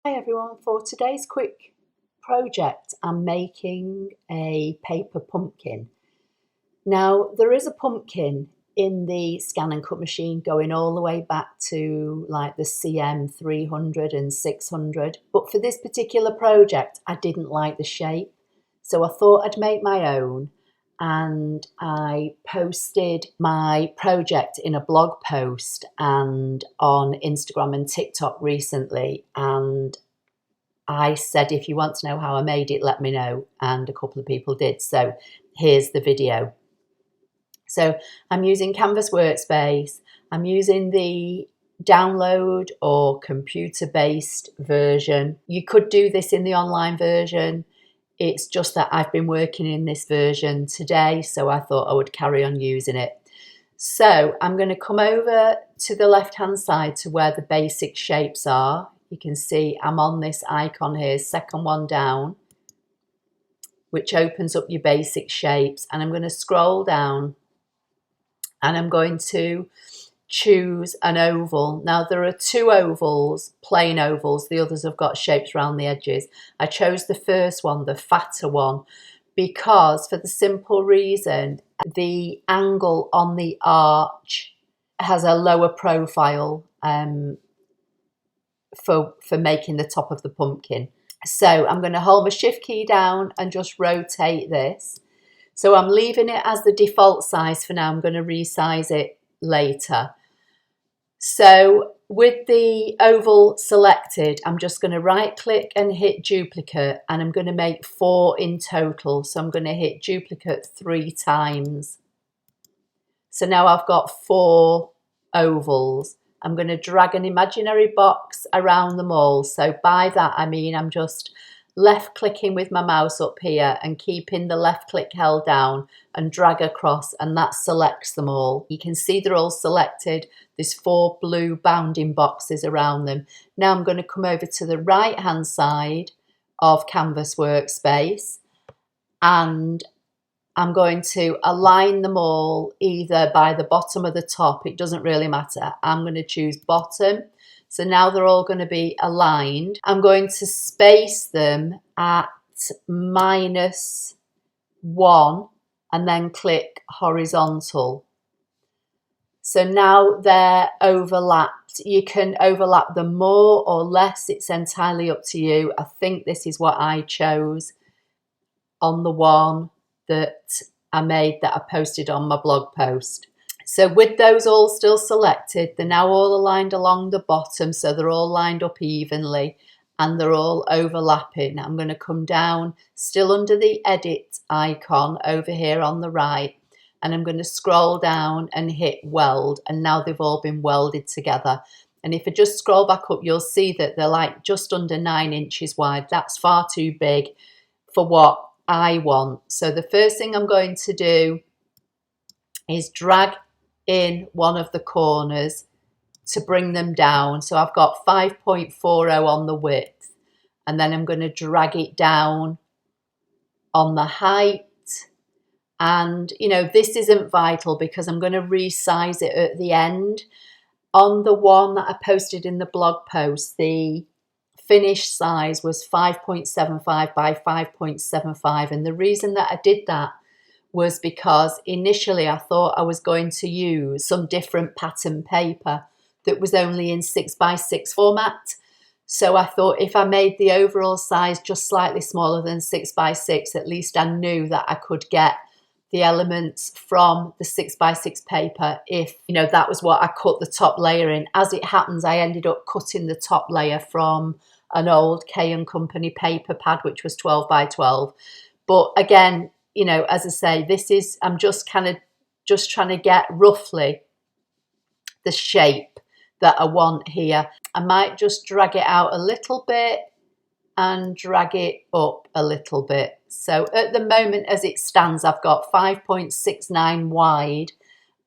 Hi everyone, for today's quick project I'm making a paper pumpkin. Now there is a pumpkin in the scan and cut machine going all the way back to like the CM 300 and 600, but for this particular project I didn't like the shape, so I thought I'd make my own, and I posted my project in a blog post and on Instagram and TikTok recently, and I said, if you want to know how I made it, let me know. And a couple of people did. So here's the video. So I'm using Canvas Workspace. I'm using the download or computer-based version. You could do this in the online version. It's just that I've been working in this version today, so I thought I would carry on using it. So I'm going to come over to the left-hand side to where the basic shapes are. You can see I'm on this icon here, second one down, which opens up your basic shapes. And I'm going to scroll down and I'm going to choose an oval. Now there are two ovals, plain ovals. The others have got shapes around the edges. I chose the first one, the fatter one, because for the simple reason the angle on the arch has a lower profile for making the top of the pumpkin. So I'm going to hold my shift key down and just rotate this. So I'm leaving it as the default size for now. I'm going to resize it later. So with the oval selected, I'm just going to right click and hit duplicate, and I'm going to make 4 in total. So I'm going to hit duplicate 3 times. So now I've got 4 ovals. I'm going to drag an imaginary box around them all. So by that I mean I'm just left clicking with my mouse up here and keeping the left click held down and drag across, and that selects them all. You can see they're all selected. There's 4 blue bounding boxes around them. Now I'm going to come over to the right hand side of Canvas Workspace and I'm going to align them all either by the bottom or the top. It doesn't really matter. I'm going to choose bottom. So now they're all going to be aligned. I'm going to space them at -1 and then click horizontal. So now they're overlapped. You can overlap them more or less. It's entirely up to you. I think this is what I chose on the one that I made that I posted on my blog post. So with those all still selected, they're now all aligned along the bottom, so they're all lined up evenly and they're all overlapping. I'm going to come down still under the edit icon over here on the right, and I'm going to scroll down and hit weld, and now they've all been welded together. And if I just scroll back up, you'll see that they're like just under 9 inches wide. That's far too big for what I want. So the first thing I'm going to do is drag in one of the corners to bring them down. So I've got 5.40 on the width, and then I'm going to drag it down on the height. And you know, this isn't vital because I'm going to resize it at the end. On the one that I posted in the blog post, the finished size was 5.75 by 5.75, and the reason that I did that was because initially I thought I was going to use some different pattern paper that was only in 6x6 format. So I thought if I made the overall size just slightly smaller than 6x6, at least I knew that I could get the elements from the 6x6 paper if, you know, that was what I cut the top layer in. As it happens, I ended up cutting the top layer from an old K & Company paper pad, which was 12x12. But again, you know, as I say, this is, I'm just trying to get roughly the shape that I want here. I might just drag it out a little bit and drag it up a little bit. So at the moment as it stands, I've got 5.69 wide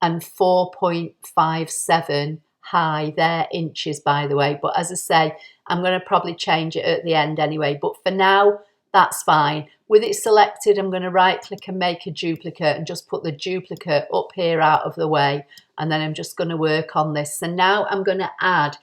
and 4.57 high. They're inches, by the way, but as I say, I'm going to probably change it at the end anyway, but for now that's fine. With it selected, I'm going to right click and make a duplicate and just put the duplicate up here out of the way, and then I'm just going to work on this. So now I'm going to add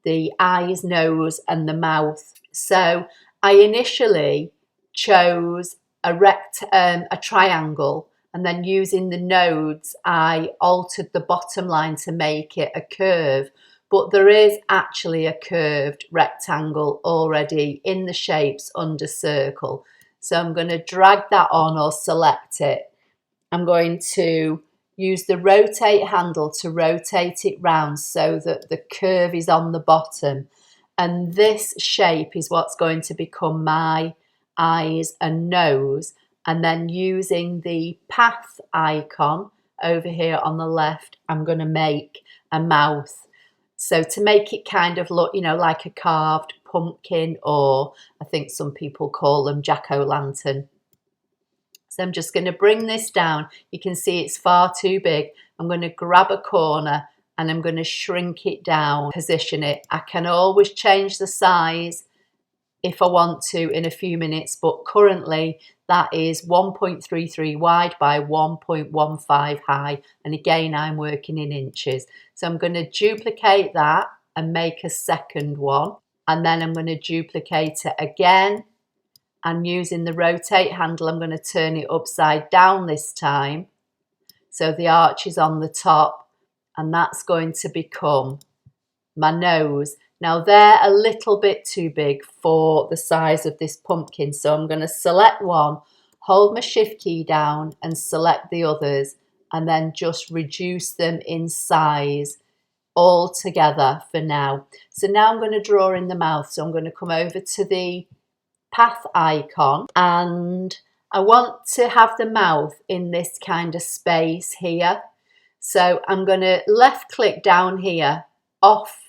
the eyes, nose and the mouth So I initially chose a triangle, and then using the nodes I altered the bottom line to make it a curve, but there is actually a curved rectangle already in the shapes under circle. So I'm going to drag that on or select it. I'm going to use the rotate handle to rotate it round so that the curve is on the bottom. And this shape is what's going to become my eyes and nose. And then using the path icon over here on the left, I'm going to make a mouth. So to make it kind of look, you know, like a carved pumpkin, or I think some people call them jack-o'-lantern. So I'm just going to bring this down. You can see it's far too big. I'm going to grab a corner and I'm going to shrink it down, position it. I can always change the size if I want to in a few minutes, but currently that is 1.33 wide by 1.15 high. And again, I'm working in inches. So I'm going to duplicate that and make a second one. And then I'm going to duplicate it again. And using the rotate handle, I'm going to turn it upside down this time. So the arch is on the top, and that's going to become my nose. Now they're a little bit too big for the size of this pumpkin. So I'm going to select one, hold my shift key down and select the others, and then just reduce them in size all together for now. So now I'm going to draw in the mouth. So I'm going to come over to the path icon, and I want to have the mouth in this kind of space here. So I'm going to left click down here off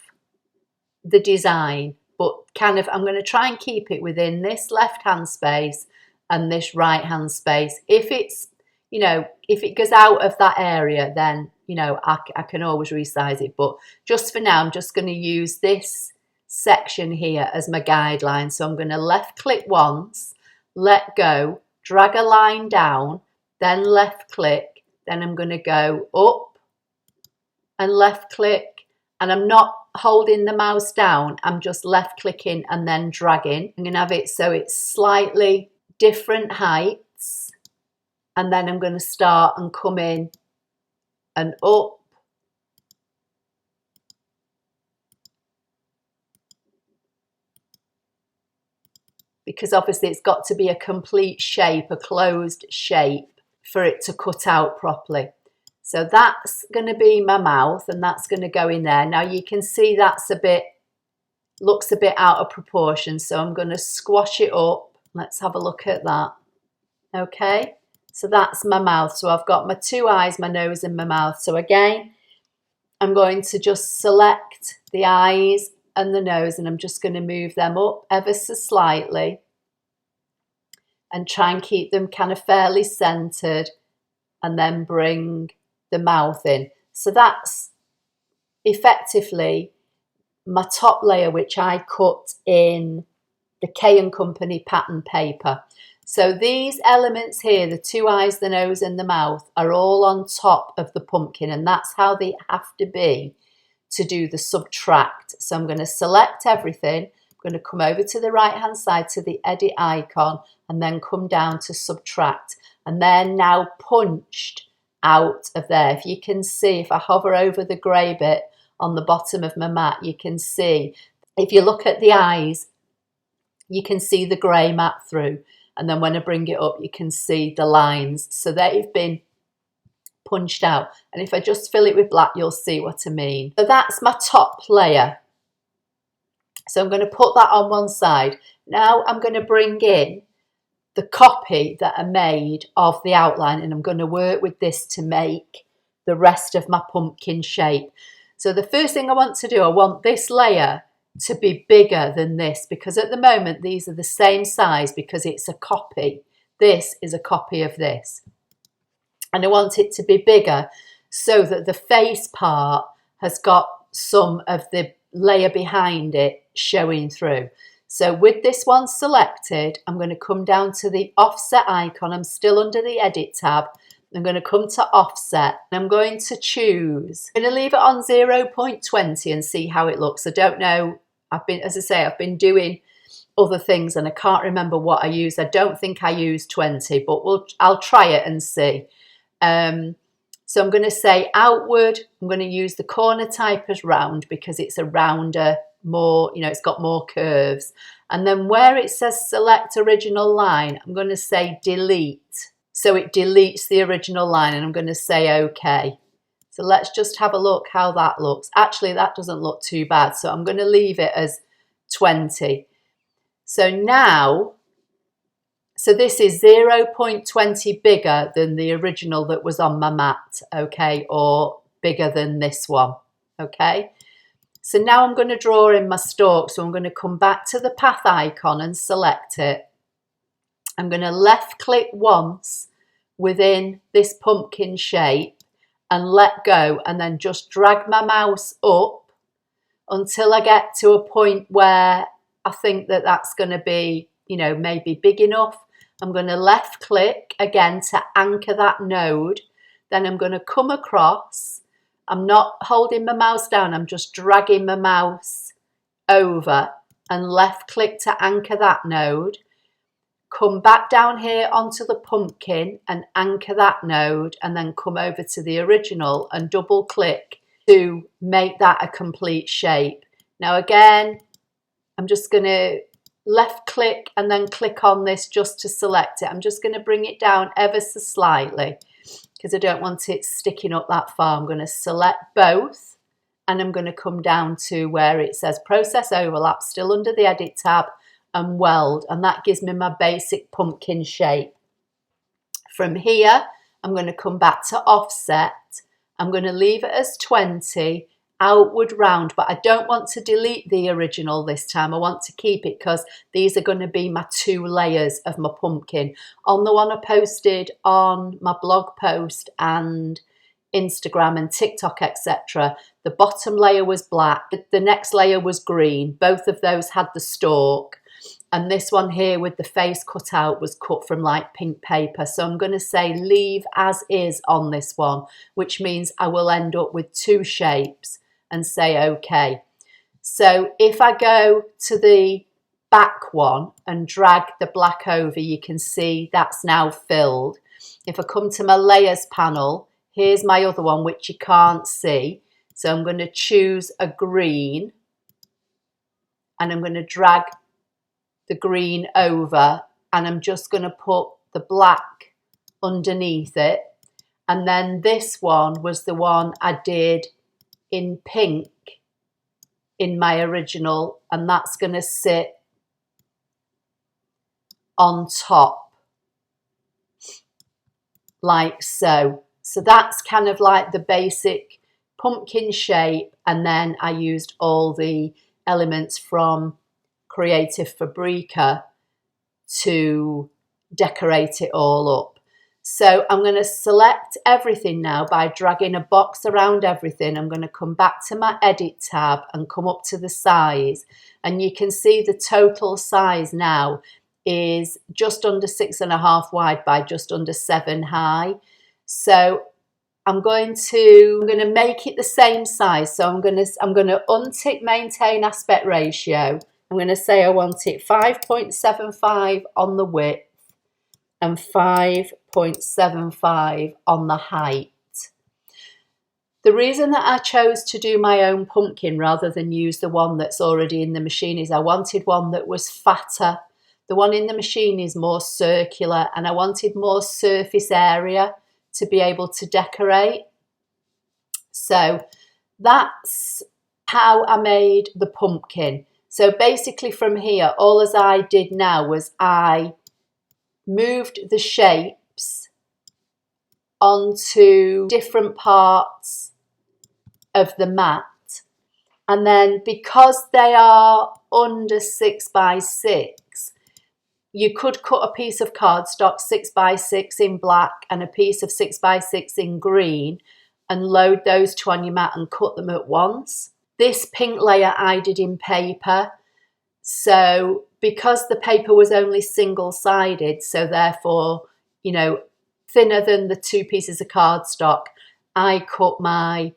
the design, but kind of I'm going to try and keep it within this left hand space and this right hand space. If it's, you know, if it goes out of that area, then, you know, I can always resize it. But just for now, I'm just going to use this section here as my guideline. So I'm going to left click once, let go, drag a line down, then left click, then I'm going to go up and left click, and I'm not holding the mouse down, I'm just left clicking and then dragging. I'm going to have it so it's slightly different heights, and then I'm going to start and come in and up. Because obviously it's got to be a complete shape, a closed shape, for it to cut out properly. So that's going to be my mouth, and that's going to go in there. Now you can see that's looks a bit out of proportion. So I'm going to squash it up. Let's have a look at that. Okay, so that's my mouth. So I've got my two eyes, my nose and my mouth. So again, I'm going to just select the eyes and the nose, and I'm just going to move them up ever so slightly and try and keep them kind of fairly centered, and then bring the mouth in. So that's effectively my top layer, which I cut in the K & Company pattern paper. So these elements here, the two eyes, the nose and the mouth, are all on top of the pumpkin, and that's how they have to be to do the subtract. So I'm going to select everything. I'm going to come over to the right hand side to the edit icon, and then come down to subtract, and they're now punched out of there. If you can see, if I hover over the grey bit on the bottom of my mat, you can see, if you look at the eyes, you can see the grey mat through, and then when I bring it up, you can see the lines. So they've been punched out, and if I just fill it with black, you'll see what I mean. So that's my top layer. So I'm going to put that on one side. Now I'm going to bring in the copy that I made of the outline, and I'm going to work with this to make the rest of my pumpkin shape. So the first thing I want to do, I want this layer to be bigger than this, because at the moment these are the same size because it's a copy. This is a copy of this. And I want it to be bigger so that the face part has got some of the layer behind it showing through. So with this one selected, I'm going to come down to the offset icon. I'm still under the edit tab. I'm going to come to offset. I'm going to choose, I'm going to leave it on 0.20 and see how it looks. I don't know. As I say, I've been doing other things, and I can't remember what I used. I don't think I used 20, but I'll try it and see. So I'm going to say outward. I'm going to use the corner type as round because it's a rounder, more, it's got more curves. And then where it says select original line, I'm going to say delete. So it deletes the original line, and I'm going to say OK. So let's just have a look how that looks. Actually, that doesn't look too bad. So I'm going to leave it as 20. So now, so this is 0.20 bigger than the original that was on my mat, okay, or bigger than this one, okay. So now I'm going to draw in my stalk. So I'm going to come back to the path icon and select it. I'm going to left click once within this pumpkin shape and let go, and then just drag my mouse up until I get to a point where I think that that's going to be, maybe big enough. I'm going to left click again to anchor that node. Then I'm going to come across. I'm not holding my mouse down. I'm just dragging my mouse over and left click to anchor that node. Come back down here onto the pumpkin and anchor that node, and then come over to the original and double click to make that a complete shape. Now again, I'm just going to left click and then click on this just to select it. I'm just going to bring it down ever so slightly because I don't want it sticking up that far. I'm going to select both, and I'm going to come down to where it says process overlap, still under the edit tab, and weld, and that gives me my basic pumpkin shape. From here, I'm going to come back to offset. I'm going to leave it as 20, outward round, but I don't want to delete the original this time. I want to keep it because these are going to be my 2 layers of my pumpkin. On the one I posted on my blog post and Instagram and TikTok, etc., the bottom layer was black, the next layer was green. Both of those had the stalk. And this one here with the face cut out was cut from like pink paper. So I'm going to say leave as is on this one, which means I will end up with 2 shapes, and say OK. So if I go to the back one and drag the black over, you can see that's now filled. If I come to my layers panel, here's my other one, which you can't see. So I'm going to choose a green, and I'm going to drag the green over, and I'm just going to put the black underneath it. And then this one was the one I did in pink in my original, and that's going to sit on top like so. So that's kind of like the basic pumpkin shape, and then I used all the elements from creativefabrica to decorate it all up. So I'm going to select everything now by dragging a box around everything. I'm going to come back to my edit tab and come up to the size, and you can see the total size now is just under 6.5 wide by just under 7 high. So I'm going to make it the same size. So I'm going to untick maintain aspect ratio. I'm going to say I want it 5.75 on the width and 5.75 on the height. The reason that I chose to do my own pumpkin rather than use the one that's already in the machine is I wanted one that was fatter. The one in the machine is more circular, and I wanted more surface area to be able to decorate. So that's how I made the pumpkin. So basically from here, all as I did now was I moved the shapes onto different parts of the mat. And then because they are under 6x6, you could cut a piece of cardstock 6x6 in black and a piece of 6x6 in green and load those 2 on your mat and cut them at once. This pink layer I did in paper. So because the paper was only single-sided, so therefore, thinner than the 2 pieces of cardstock, I cut my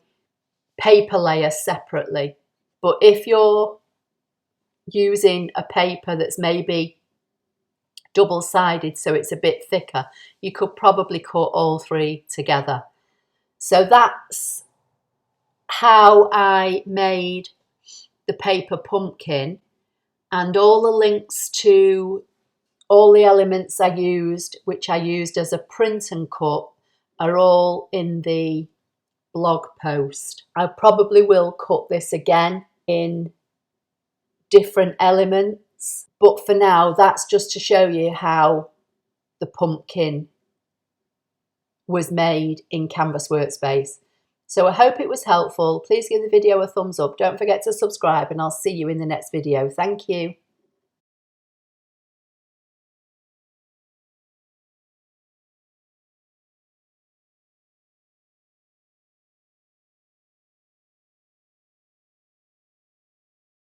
paper layer separately. But if you're using a paper that's maybe double-sided, so it's a bit thicker, you could probably cut all three together. So that's how I made the paper pumpkin, and all the links to all the elements I used, which I used as a print and cut, are all in the blog post. I probably will cut this again in different elements, but for now that's just to show you how the pumpkin was made in Canvas Workspace. So I hope it was helpful. Please give the video a thumbs up. Don't forget to subscribe, and I'll see you in the next video. Thank you.